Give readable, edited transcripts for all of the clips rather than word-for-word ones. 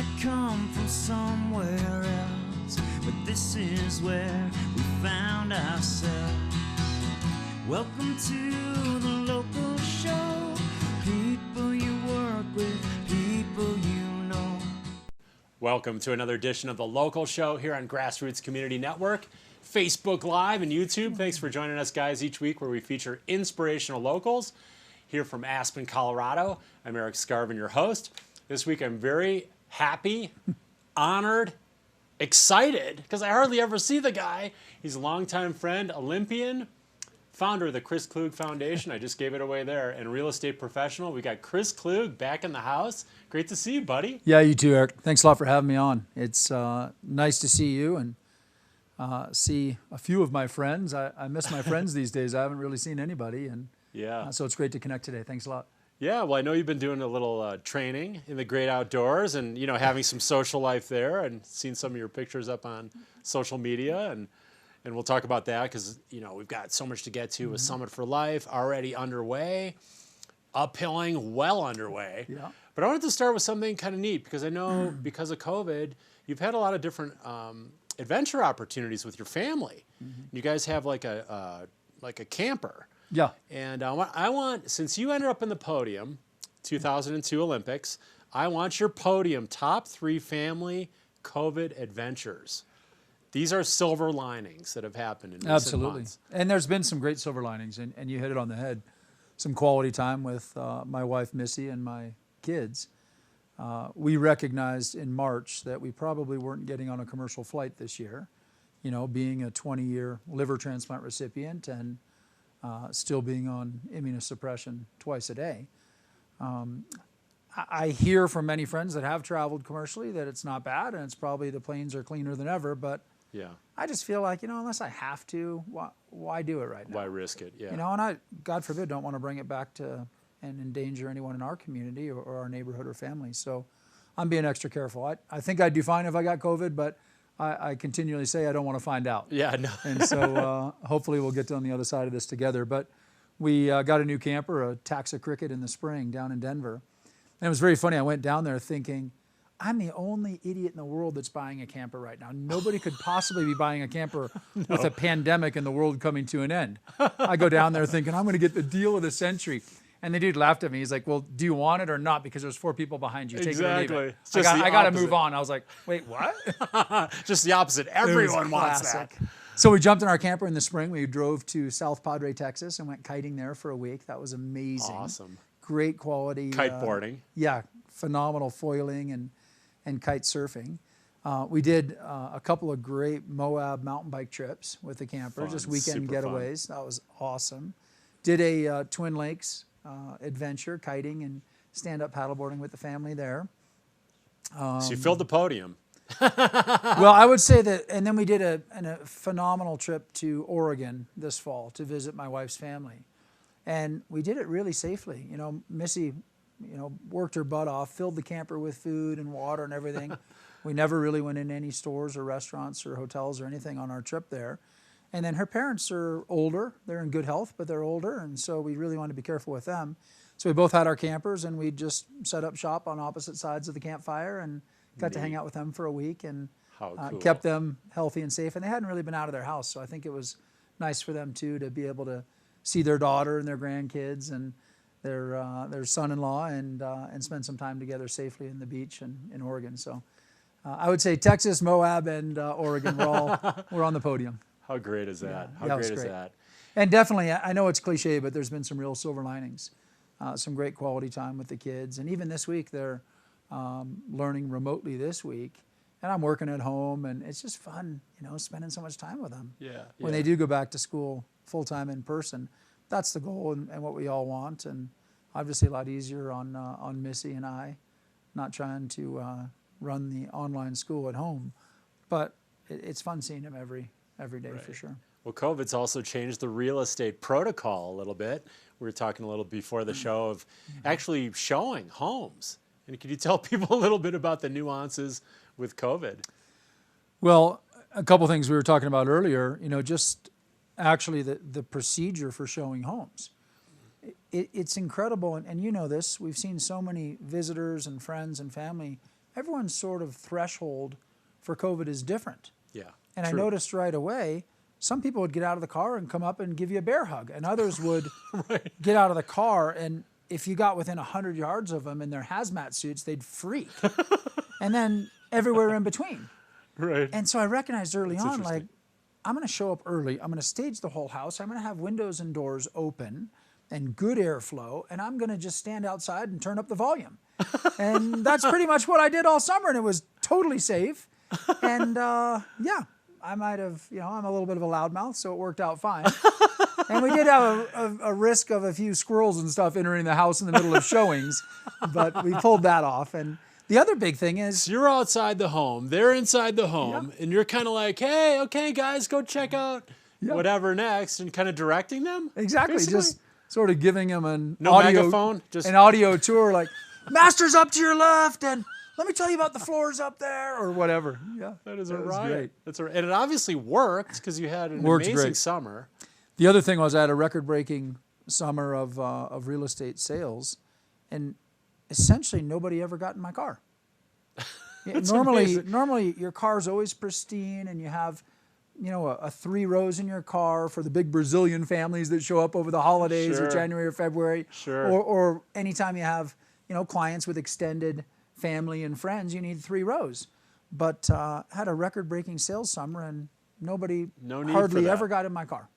have come from somewhere else, but this is where we found ourselves. Welcome to the local show. People you work with, people you know. Welcome to another edition of the Local Show here on Grassroots Community Network, Facebook Live and YouTube. Thanks for joining us, guys, each week where we feature inspirational locals here from Aspen, Colorado. I'm Erik Skarvan, your host. This week I'm very happy, honored, excited, because I hardly ever see the guy. He's a longtime friend, Olympian, founder of the Chris Klug Foundation. I just gave it away there. And real estate professional. We got Chris Klug back in the house. Great to see you, buddy. Yeah, you too, Erik. Thanks a lot for having me on. It's nice to see you and see a few of my friends. I miss my friends these days. I haven't really seen anybody. And yeah. So it's great to connect today. Thanks a lot. Yeah, well, I know you've been doing a little training in the great outdoors and, you know, having some social life there and seen some of your pictures up on social media. And we'll talk about that because, you know, we've got so much to get to with Summit for Life already underway, uphilling well underway. Yeah. But I wanted to start with something kind of neat because I know because of COVID, you've had a lot of different adventure opportunities with your family. You guys have like a camper. Yeah. And I want, since you ended up in the podium, 2002 Olympics, I want your podium top 3 family COVID adventures. These are silver linings that have happened in recent months. And there's been some great silver linings, and you hit it on the head. Some quality time with my wife, Missy, and my kids. We recognized in March that we probably weren't getting on a commercial flight this year, you know, being a 20-year liver transplant recipient and still being on immunosuppression twice a day. I hear from many friends that have traveled commercially that it's not bad, and it's probably the planes are cleaner than ever, but Yeah. I just feel like, you know, unless I have to, why do it right now? Why risk it? Yeah. You know, and I, God forbid, don't want to bring it back to and endanger anyone in our community or our neighborhood or family. So I'm being extra careful. I think I'd do fine if I got COVID, but I continually say I don't want to find out. Yeah, no. And so hopefully we'll get on the other side of this together. But we got a new camper, a Taxa Cricket in the spring down in Denver. And it was very funny. I went down there thinking, I'm the only idiot in the world that's buying a camper right now. Nobody could possibly be buying a camper with a pandemic and the world coming to an end. I go down there thinking, I'm going to get the deal of the century. And the dude laughed at me. He's like, well, do you want it or not? Because there's 4 people behind you. Take Exactly. it or leave it. It's just I got to move on. I was like, wait, what? Just the opposite. Everyone wants that. So we jumped in our camper in the spring. We drove to South Padre, Texas, and went kiting there for a week. That was amazing. Awesome. Great quality. Kiteboarding. Yeah, phenomenal foiling and kite surfing. We did a couple of great Moab mountain bike trips with the camper, Fun, just weekend super getaways. That was awesome. Did a Twin Lakes adventure, kiting and stand-up paddleboarding with the family there. So you filled the podium. Well, I would say that, and then we did a phenomenal trip to Oregon this fall to visit my wife's family. And we did it really safely. You know, Missy, you know, worked her butt off, filled the camper with food and water and everything. We never really went in any stores or restaurants or hotels or anything on our trip there. And then her parents are older. They're in good health, but they're older. And so we really wanted to be careful with them. So we both had our campers and we just set up shop on opposite sides of the campfire and got to hang out with them for a week and Cool. kept them healthy and safe. And they hadn't really been out of their house. So I think it was nice for them too to be able to see their daughter and their grandkids and their son-in-law and spend some time together safely in the beach in Oregon. So I would say Texas, Moab, and Oregon, we're on the podium. How great is that? Yeah, How it was great is great. that? And definitely, I know it's cliche, but there's been some real silver linings. Some great quality time with the kids. And even this week, they're learning remotely this week. And I'm working at home, and it's just fun, you know, spending so much time with them. Yeah. When they do go back to school full-time in person, that's the goal and what we all want. And obviously a lot easier on Missy and I, not trying to run the online school at home. But it's fun seeing him every day for sure. Well, COVID's also changed the real estate protocol a little bit. We were talking a little before the show of actually showing homes. And could you tell people a little bit about the nuances with COVID? Well, a couple things we were talking about earlier, you know, just actually the procedure for showing homes. It's incredible, and you know this, we've seen so many visitors and friends and family everyone's sort of threshold for COVID is different. Yeah. And true. I noticed right away, some people would get out of the car and come up and give you a bear hug, and others would get out of the car, and if you got within 100 yards of them in their hazmat suits, they'd freak. And then everywhere in between. Right. And so I recognized early That's on, like, interesting. I'm going to show up early. I'm going to stage the whole house. I'm going to have windows and doors open and good airflow, and I'm going to just stand outside and turn up the volume. And that's pretty much what I did all summer, and it was totally safe. And yeah, I might have, I'm a little bit of a loudmouth, so it worked out fine. And we did have a risk of a few squirrels and stuff entering the house in the middle of showings, but we pulled that off. And the other big thing is, You're outside the home, they're inside the home, and you're kind of like, hey, okay, guys, go check out whatever next, and kind of directing them. exactly, basically? just sort of giving them an No audio, megaphone, just an audio tour, like, master's up to your left, and let me tell you about the floors up there, or whatever. Yeah, that is a was riot. great. That's and it obviously worked because you had an Works amazing great. summer. The other thing was I had a record-breaking summer of real estate sales, and essentially nobody ever got in my car. Yeah, normally your car's always pristine, and you have, a 3 rows in your car for the big Brazilian families that show up over the holidays Sure. or January or February, Sure. or anytime you have clients with extended family and friends, you need 3 rows. But had a record-breaking sales summer, and nobody No need hardly for that. ever got in my car.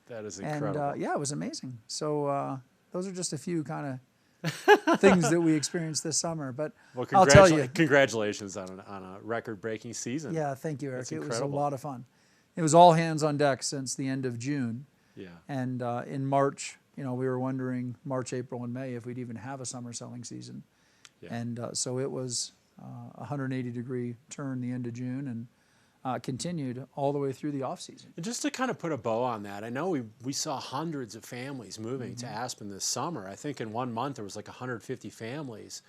That is incredible. And yeah, it was amazing. So those are just a few kind of things that we experienced this summer. But Well, I'll tell you, congratulations on a record-breaking season. yeah, thank you, Eric. That's It was a incredible. lot of fun. It was all hands on deck since the end of June. Yeah. And in March, we were wondering March, April, and May if we'd even have a summer selling season. Yeah. And so it was a 180-degree turn the end of June, and continued all the way through the off season. And just to kind of put a bow on that, I know we saw hundreds of families moving to Aspen this summer. I think in 1 month there was like 150 families.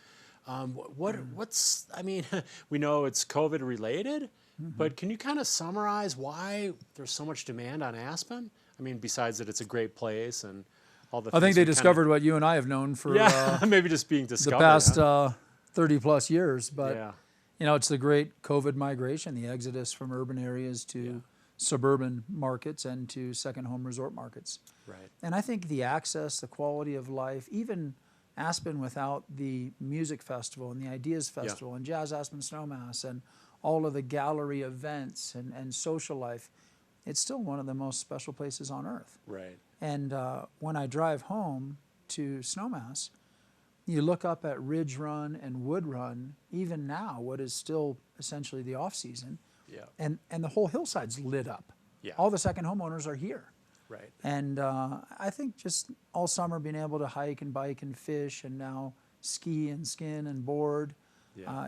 What's I mean, we know it's COVID related, but can you kind of summarize why there's so much demand on Aspen? I mean, besides that it's a great place and all the I think things they we discovered what you and I have known for maybe just being the discovered. past huh? 30 plus years. But yeah. it's the great COVID migration, the exodus from urban areas to suburban markets and to second home resort markets. Right. And I think the access, the quality of life, even Aspen without the music festival and the Ideas Festival and Jazz Aspen Snowmass and all of the gallery events and social life, it's still one of the most special places on earth. Right. And when I drive home to Snowmass, you look up at Ridge Run and Wood Run, even now, what is still essentially the off season, Yeah. and the whole hillside's lit up. Yeah. All the second homeowners are here. Right. And I think just all summer being able to hike and bike and fish and now ski and skin and board,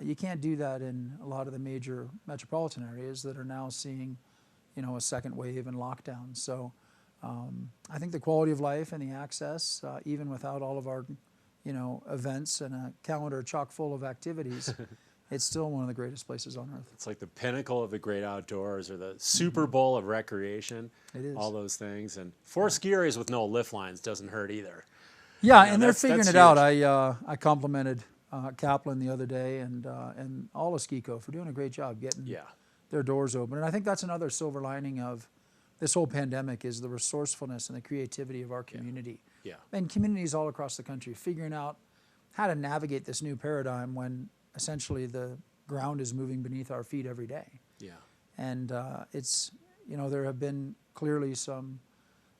you can't do that in a lot of the major metropolitan areas that are now seeing, a second wave and lockdown. So I think the quality of life and the access, even without all of our, events and a calendar chock full of activities, it's still one of the greatest places on earth. It's like the pinnacle of the great outdoors, or the Super Bowl of recreation. It is. All those things. And 4 ski areas with no lift lines doesn't hurt either. Yeah, Yeah, and they're that's figuring it huge. out. I complimented Kaplan the other day and all of Skico for doing a great job getting Yeah. their doors open. And I think that's another silver lining of this whole pandemic is the resourcefulness and the creativity of our community. Yeah. And communities all across the country figuring out how to navigate this new paradigm when essentially the ground is moving beneath our feet every day. Yeah. And it's, there have been clearly some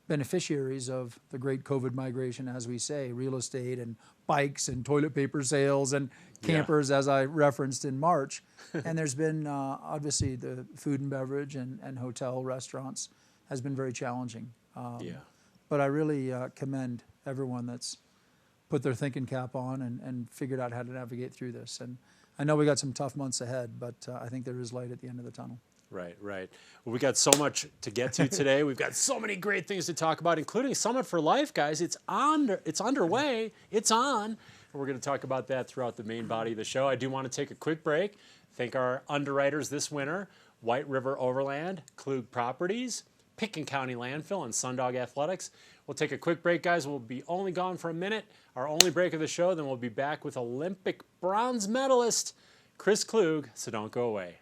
beneficiaries of the great COVID migration, as we say, real estate and bikes and toilet paper sales and campers, as I referenced in March. And there's been, obviously, the food and beverage and hotel restaurants has been very challenging. But I really commend everyone that's put their thinking cap on and figured out how to navigate through this. And I know we got some tough months ahead, but I think there is light at the end of the tunnel. Right, right. Well, we got so much to get to today. We've got so many great things to talk about, including Summit for Life, guys. It's underway. It's on. And we're going to talk about that throughout the main body of the show. I do want to take a quick break. Thank our underwriters this winter: White River Overland, Klug Properties, Picken County Landfill, and Sundog Athletics. We'll take a quick break, guys. We'll be only gone for a minute. Our only break of the show. Then we'll be back with Olympic bronze medalist Chris Klug, so don't go away.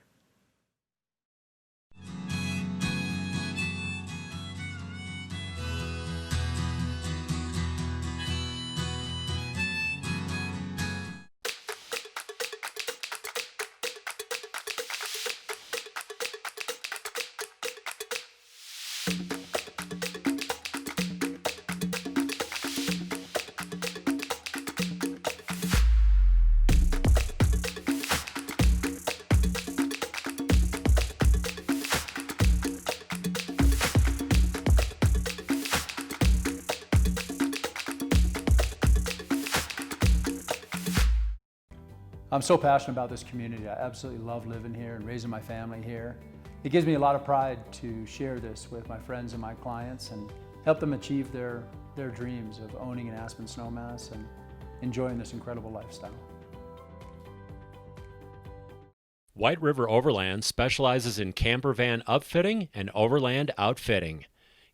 I'm so passionate about this community. I absolutely love living here and raising my family here. It gives me a lot of pride to share this with my friends and my clients and help them achieve their dreams of owning an Aspen snowmass and enjoying this incredible lifestyle. White River Overland specializes in camper van upfitting and overland outfitting.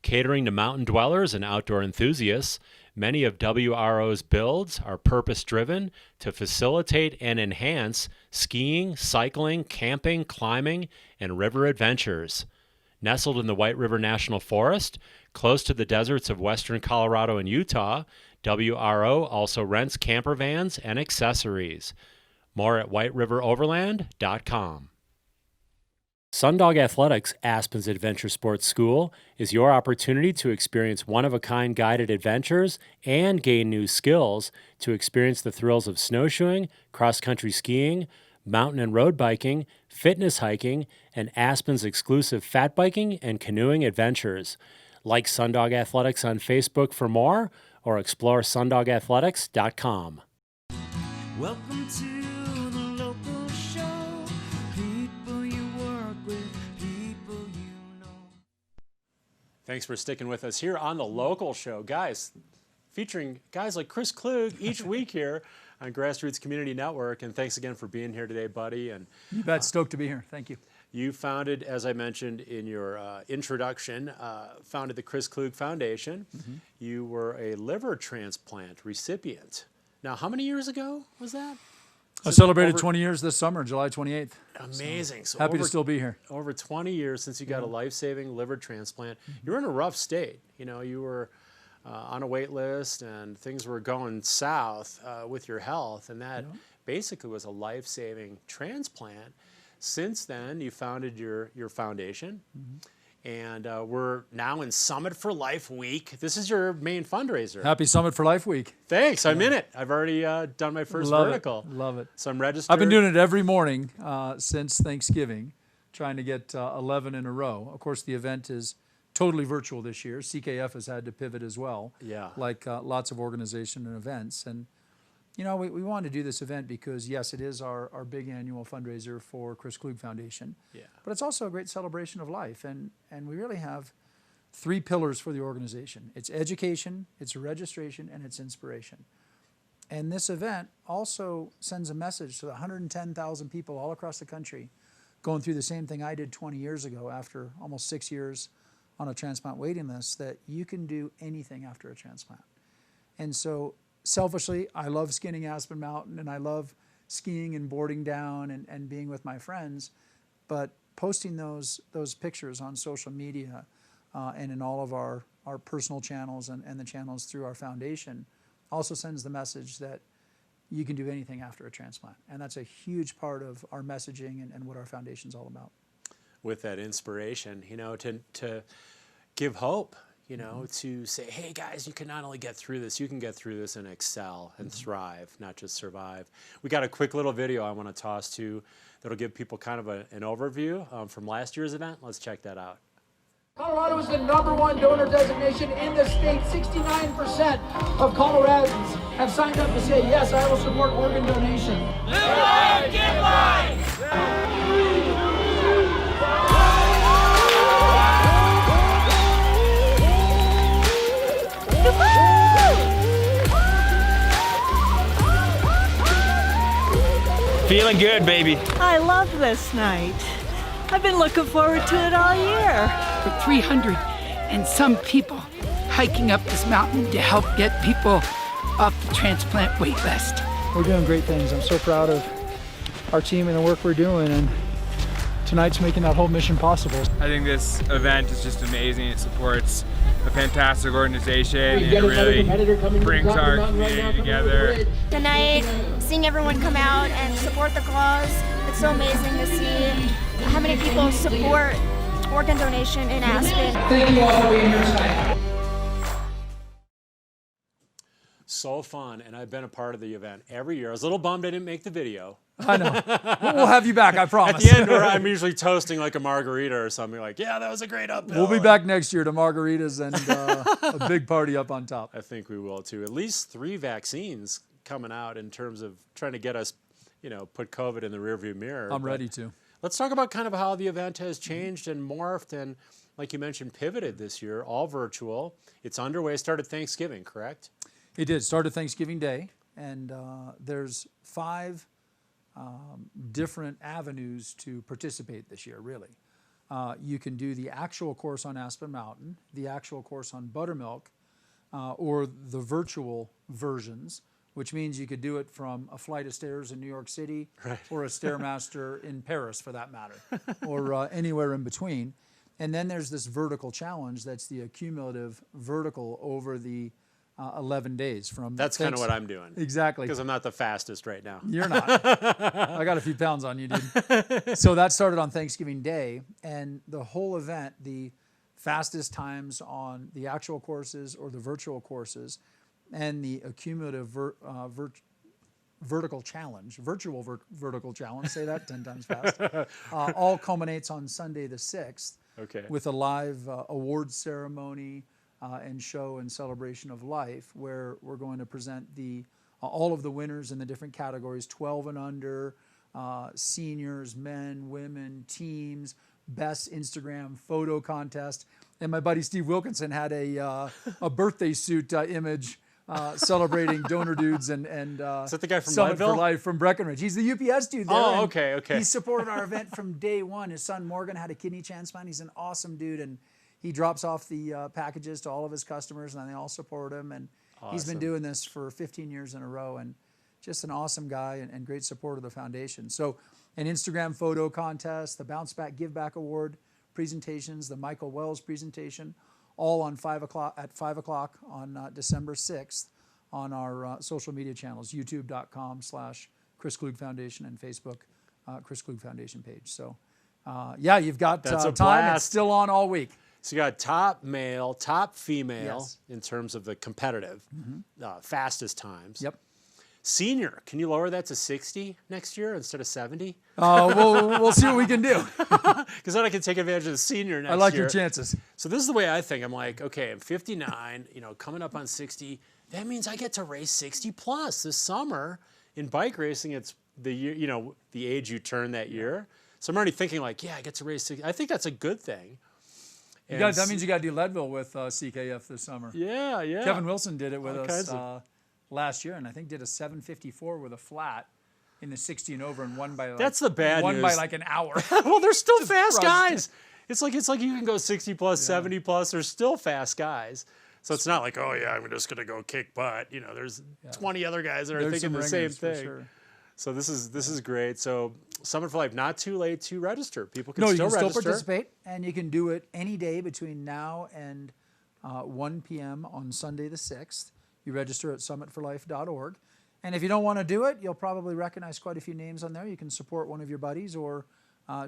Catering to mountain dwellers and outdoor enthusiasts, many of WRO's builds are purpose-driven to facilitate and enhance skiing, cycling, camping, climbing, and river adventures. Nestled in the White River National Forest, close to the deserts of western Colorado and Utah, WRO also rents camper vans and accessories. More at whiteriveroverland.com. Sundog Athletics, Aspen's Adventure Sports School, is your opportunity to experience one-of-a-kind guided adventures and gain new skills to experience the thrills of snowshoeing, cross-country skiing, mountain and road biking, fitness hiking, and Aspen's exclusive fat biking and canoeing adventures. Like Sundog Athletics on Facebook for more, or explore sundogathletics.com. Welcome to the local show. People you work with, people you know. Thanks for sticking with us here on the local show. Guys, featuring guys like Chris Klug each week here on GrassRoots Community Network. And thanks again for being here today, buddy. And You bet. Stoked to be here. Thank you. you founded, as I mentioned in your introduction, founded the Chris Klug Foundation. Mm-hmm. You were a liver transplant recipient. Now, how many years ago was that? I celebrated 20 years this summer, July 28th. Amazing. So Happy to still be here. Over 20 years since you got a life-saving liver transplant. You were in a rough state. You know, you were on a wait list and things were going south with your health, and that basically was a life-saving transplant. Since then, you founded your foundation, and we're now in Summit for Life Week. This is your main fundraiser. Happy Summit for Life Week. Thanks, I'm in it. I've already done my first vertical. Love it. So I'm registered. I've been doing it every morning since Thanksgiving, trying to get 11 in a row. Of course, the event is totally virtual this year. CKF has had to pivot as well, like lots of organization and events. And you know, we wanted to do this event because, yes, it is our big annual fundraiser for Chris Klug Foundation. But it's also a great celebration of life. And we really have 3 pillars for the organization. It's education, it's registration, and it's inspiration. And this event also sends a message to the 110,000 people all across the country going through the same thing I did 20 years ago after almost 6 years on a transplant waiting list, that you can do anything after a transplant. And so selfishly, I love skinning Aspen Mountain, and I love skiing and boarding down and being with my friends. But posting those pictures on social media and in all of our personal channels and the channels through our foundation also sends the message that you can do anything after a transplant. And that's a huge part of our messaging and what our foundation's all about. With that inspiration, you know, to give hope. You know, to say, hey guys, you can not only get through this, you can get through this and excel and thrive, not just survive. We got a quick little video I want to toss to that'll give people kind of an overview from last year's event. Let's check that out. Colorado is the #1 donor designation in the state. 69% of Coloradans have signed up to say, yes, I will support organ donation. Live life, give life! Feeling good, baby. I love this night. I've been looking forward to it all year. For 300 and some people hiking up this mountain to help get people off the transplant wait list. We're doing great things. I'm so proud of our team and the work we're doing, and tonight's making that whole mission possible. I think this event is just amazing. It supports a fantastic organization, and it really brings our community together. Tonight, seeing everyone come out and support the cause, it's so amazing to see how many people support organ donation in Aspen. Thank you all for being here tonight. So fun, and I've been a part of the event every year. I was a little bummed I didn't make the video. I know. We'll have you back, I promise. At the end, where I'm usually toasting like a margarita or something, like, yeah, that was a great uphill. We'll be back next year to margaritas and a big party up on top. I think we will too. At least 3 vaccines coming out in terms of trying to get us, put COVID in the rearview mirror. I'm ready to. Let's talk about kind of how the event has changed and morphed and, like you mentioned, pivoted this year, all virtual. It's underway, started Thanksgiving, correct? It did. Started Thanksgiving Day, and there's 5 different avenues to participate this year, really. You can do the actual course on Aspen Mountain, the actual course on Buttermilk, or the virtual versions, which means you could do it from a flight of stairs in New York City, right, or a Stairmaster in Paris, for that matter, or anywhere in between. And then there's this vertical challenge that's the accumulative vertical over the 11 days from. That's kind of what I'm doing. Exactly. Because I'm not the fastest right now. You're not. I got a few pounds on you, dude. So that started on Thanksgiving Day, and the whole event, the fastest times on the actual courses or the virtual courses, and the accumulative vertical challenge, vertical challenge, say that 10 times fast, all culminates on Sunday the 6th, okay, with a live awards ceremony, and show and celebration of life, where we're going to present all of the winners in the different categories, 12 and under, seniors, men, women, teams, best Instagram photo contest. And my buddy Steve Wilkinson had a birthday suit image celebrating donor dudes and is that the guy from Summit for Leadville? Life from Breckenridge. He's the UPS dude there. Oh, okay. He supported our event from day one. His son Morgan had a kidney transplant. He's an awesome dude, and he drops off the packages to all of his customers, and they all support him. And he's been doing this for 15 years in a row, and just an awesome guy and great support of the foundation. So an Instagram photo contest, the Bounce Back Give Back Award presentations, the Michael Wells presentation, all on 5 o'clock on December 6th on our social media channels, youtube.com/Chris Klug Foundation and Facebook Chris Klug Foundation page. So yeah, you've got time. It's still on all week. So you got top male, top female, yes, in terms of the competitive, fastest times. Yep. Senior, can you lower that to 60 next year instead of 70? We'll see what we can do. Because then I can take advantage of the senior next year. I like your chances. So this is the way I think. I'm like, okay, I'm 59, coming up on 60. That means I get to race 60 plus this summer. In bike racing, it's the year, the age you turn that year. So I'm already thinking like, yeah, I get to race 60. I think that's a good thing. That means you got to do Leadville with CKF this summer. Yeah. Kevin Wilson did it with us last year, and I think did a 7:54 with a flat in the 60 and over, and won by that's the bad news. By like an hour. Well, they're still fast guys. It's like you can go 60 plus, 70 plus. There's still fast guys. So it's not like, oh yeah, I'm just gonna go kick butt. There's 20 other guys that are thinking the same thing. Sure. So this is great. So Summit for Life, not too late to register. People can still register. Still participate, and you can do it any day between now and 1 p.m. on Sunday the 6th. You register at summitforlife.org. And if you don't want to do it, you'll probably recognize quite a few names on there. You can support one of your buddies or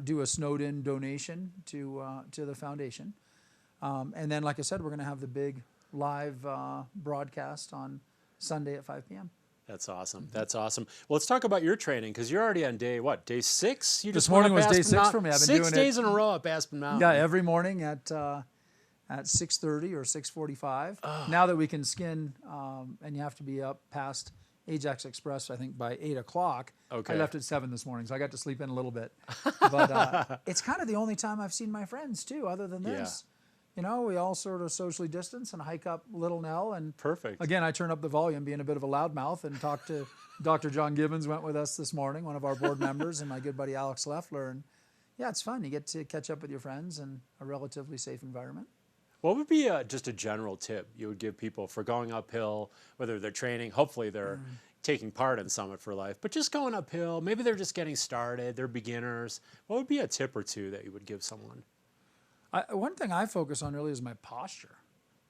do a snowed-in donation to the foundation. And then, like I said, we're going to have the big live broadcast on Sunday at 5 p.m. That's awesome. That's awesome. Well, let's talk about your training, because you're already on day 6? This morning was day 6 for me. I've been doing 6 days in a row up Aspen Mountain. Yeah, every morning at 6:30 or 6:45. Oh. Now that we can skin, and you have to be up past Ajax Express, I think, by 8 o'clock. Okay. I left at 7 this morning, so I got to sleep in a little bit. But it's kind of the only time I've seen my friends, too, other than this. We all sort of socially distance and hike up Little Nell. And perfect. Again, I turn up the volume, being a bit of a loudmouth, and talk to Dr. John Gibbons went with us this morning, one of our board members, and my good buddy Alex Leffler. And yeah, it's fun. You get to catch up with your friends in a relatively safe environment. What would be just a general tip you would give people for going uphill, whether they're training, hopefully they're taking part in Summit for Life, but just going uphill. Maybe they're just getting started. They're beginners. What would be a tip or two that you would give someone? One thing I focus on really is my posture.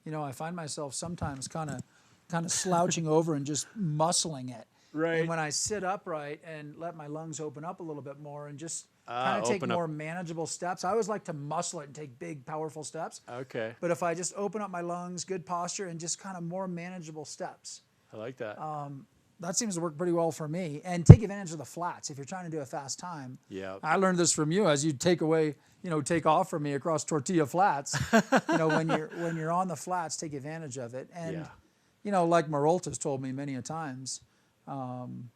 You know, I find myself sometimes kind of slouching over and just muscling it. Right. And when I sit upright and let my lungs open up a little bit more and just kind of take more manageable steps. I always like to muscle it and take big, powerful steps. Okay. But if I just open up my lungs, good posture, and just kind of more manageable steps. I like that. That seems to work pretty well for me. And take advantage of the flats if you're trying to do a fast time. Yeah. I learned this from you as you take off from me across tortilla flats. When you're on the flats, take advantage of it. And like Marolta's told me many a times, don't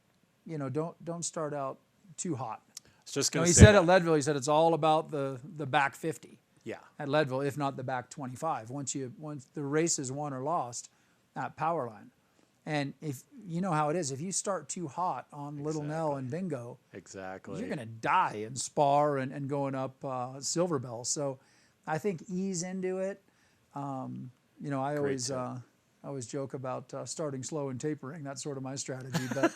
start out too hot. Just gonna he say said that. at Leadville, he said it's all about the back 50. Yeah. At Leadville, if not the back 25. Once the race is won or lost at Powerline. And if you know how it is, if you start too hot on Little Nell and Bingo, exactly, you're going to die in Spar and going up Silver Bell. So I think ease into it. I always joke about starting slow and tapering. That's sort of my strategy. But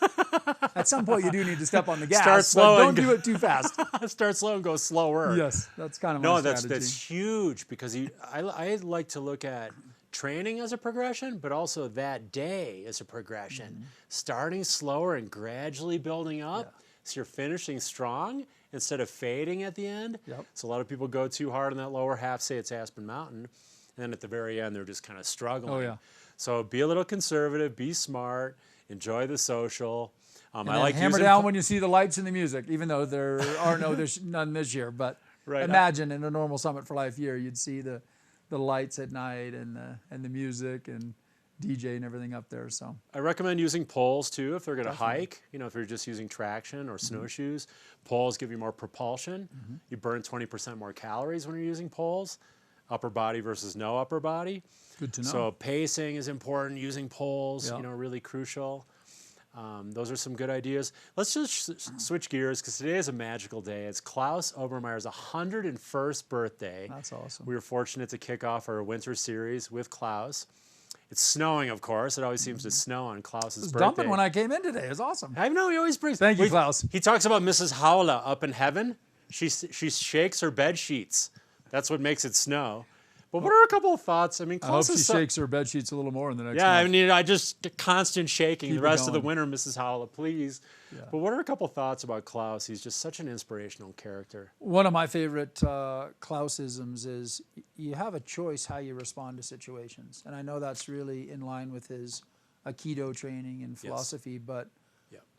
at some point, you do need to step on the gas. Start slow. Don't do it too fast. Start slow and go slower. Yes, that's kind of my strategy. No, that's huge because I like to look at training as a progression, but also that day as a progression. Starting slower and gradually building up, so you're finishing strong instead of fading at the end. Yep. So a lot of people go too hard in that lower half, say it's Aspen Mountain, and then at the very end they're just kind of struggling. Oh yeah. So be a little conservative, be smart, enjoy the social. And I like hammer using down when you see the lights and the music, even though there's none this year. But imagine in a normal Summit for Life year, you'd see the lights at night and the music and DJ and everything up there. So I recommend using poles too if they're going to hike. If you're just using traction or snowshoes, poles give you more propulsion. You burn 20% more calories when you're using poles. Upper body versus no upper body. Good to know. So pacing is important. Using poles, really crucial. Those are some good ideas. Let's just switch gears because today is a magical day. It's Klaus Obermeier's 101st birthday. That's awesome. We were fortunate to kick off our winter series with Klaus. It's snowing, of course. It always seems to snow on Klaus's birthday. It was dumping when I came in today. It was awesome. I know, he always brings... Thank you, Klaus. He talks about Mrs. Howla up in heaven. She shakes her bed sheets. That's what makes it snow. But what are a couple of thoughts? I mean, Klaus I hope she shakes her bed sheets a little more in the next month. I mean, I just constant shaking Keep the rest of the going. winter, Mrs. Howla, please. Yeah. But what are a couple of thoughts about Klaus? He's just such an inspirational character. One of my favorite Klausisms is you have a choice how you respond to situations. And I know that's really in line with his Aikido training and philosophy, but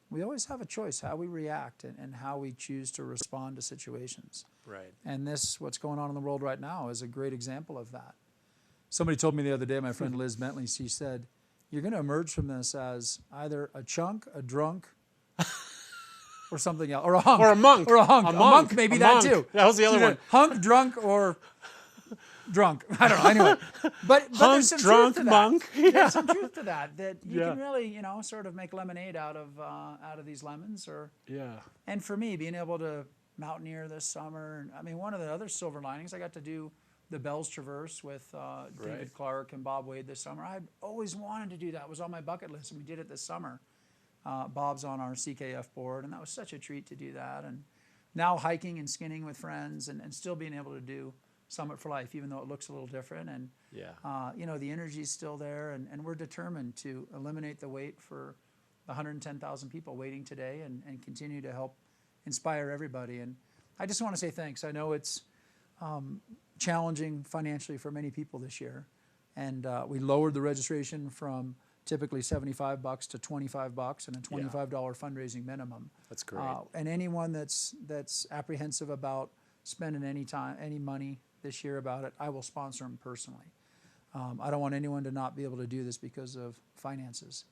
we always have a choice how we react and how we choose to respond to situations. Right. And what's going on in the world right now is a great example of that. Somebody told me the other day, my friend Liz Bentley, she said, you're going to emerge from this as either a chunk, a drunk, or something else, or a hunk. Or a monk. Or a hunk. A monk, maybe that too. That was the other one. Hunk, drunk, or drunk. I don't know. Anyway, but there's some drunk, truth to monk. that. There's some truth to that you can really, sort of make lemonade out of these lemons. And for me, being able to mountaineer this summer, I mean, one of the other silver linings, I got to do the Bells Traverse with David Clark and Bob Wade this summer. I'd always wanted to do that. It was on my bucket list, and we did it this summer. Bob's on our CKF board, and that was such a treat to do that. And now hiking and skinning with friends and still being able to do Summit for Life, even though it looks a little different. And, the energy is still there, and we're determined to eliminate the wait for the 110,000 people waiting today and continue to help inspire everybody. And I just want to say thanks. I know it's challenging financially for many people this year. And we lowered the registration from typically $75 to $25 and a $25 fundraising minimum. That's great. And anyone that's apprehensive about spending any money this year about it, I will sponsor them personally. I don't want anyone to not be able to do this because of finances.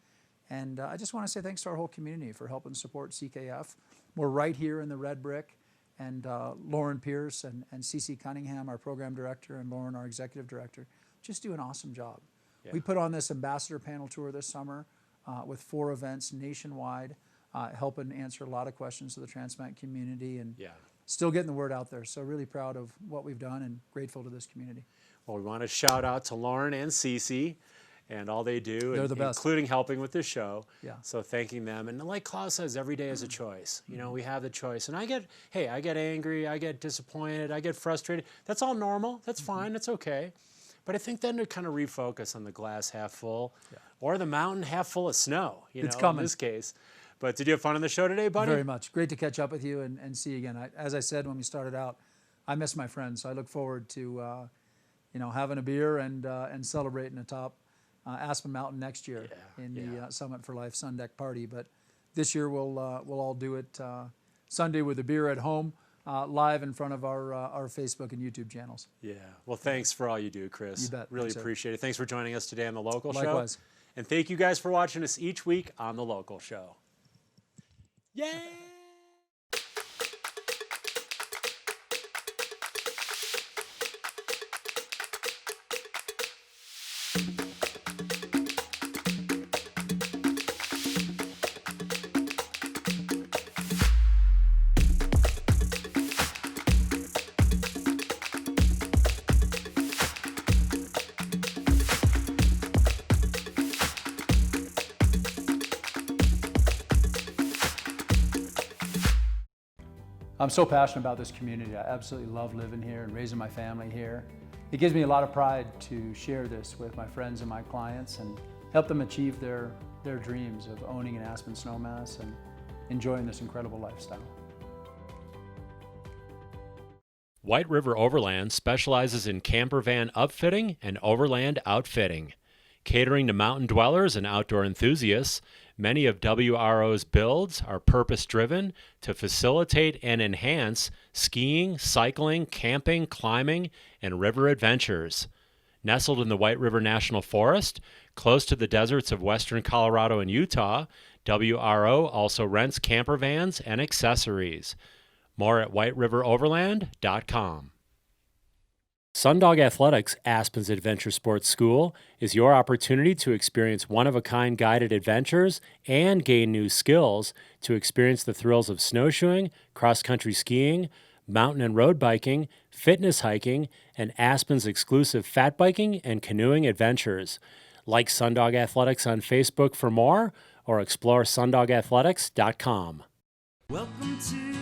And I just want to say thanks to our whole community for helping support CKF. We're right here in the Red Brick, and Lauren Pierce and CC Cunningham, our program director, and Lauren, our executive director, just do an awesome job. Yeah. We put on this ambassador panel tour this summer with 4 events nationwide, helping answer a lot of questions to the transplant community and still getting the word out there. So really proud of what we've done and grateful to this community. Well, we want to shout out to Lauren and Cece. and all they do, They're the best. including helping with this show. Yeah. So thanking them. And like Klaus says, every day is a choice. You know, we have the choice. And I get angry, I get disappointed, I get frustrated. That's all normal. That's fine. That's okay. But I think then to kind of refocus on the glass half full or the mountain half full of snow, It's coming. in this case. But did you have fun on the show today, buddy? Very much. Great to catch up with you and see you again. As I said when we started out, I miss my friends. So I look forward to having a beer and celebrating atop Aspen Mountain next year in the Summit for Life Sun Deck Party. But this year we'll all do it Sunday with a beer at home, live in front of our Facebook and YouTube channels. Yeah. Well, thanks for all you do, Chris. You bet. Really Thanks, appreciate it. Thanks for joining us today on The Local Show. Likewise. And thank you guys for watching us each week on The Local Show. Yay! I'm so passionate about this community. I absolutely love living here and raising my family here. It gives me a lot of pride to share this with my friends and my clients and help them achieve their dreams of owning an Aspen snowmass and enjoying this incredible lifestyle. White River Overland specializes in camper van upfitting and overland outfitting. Catering to mountain dwellers and outdoor enthusiasts, many of WRO's builds are purpose-driven to facilitate and enhance skiing, cycling, camping, climbing, and river adventures. Nestled in the White River National Forest, close to the deserts of western Colorado and Utah, WRO also rents camper vans and accessories. More at whiteriveroverland.com. Sundog Athletics, Aspen's Adventure Sports School, is your opportunity to experience one-of-a-kind guided adventures and gain new skills to experience the thrills of snowshoeing, cross-country skiing, mountain and road biking, fitness hiking, and Aspen's exclusive fat biking and canoeing adventures. Like Sundog Athletics on Facebook for more, or explore sundogathletics.com. Welcome to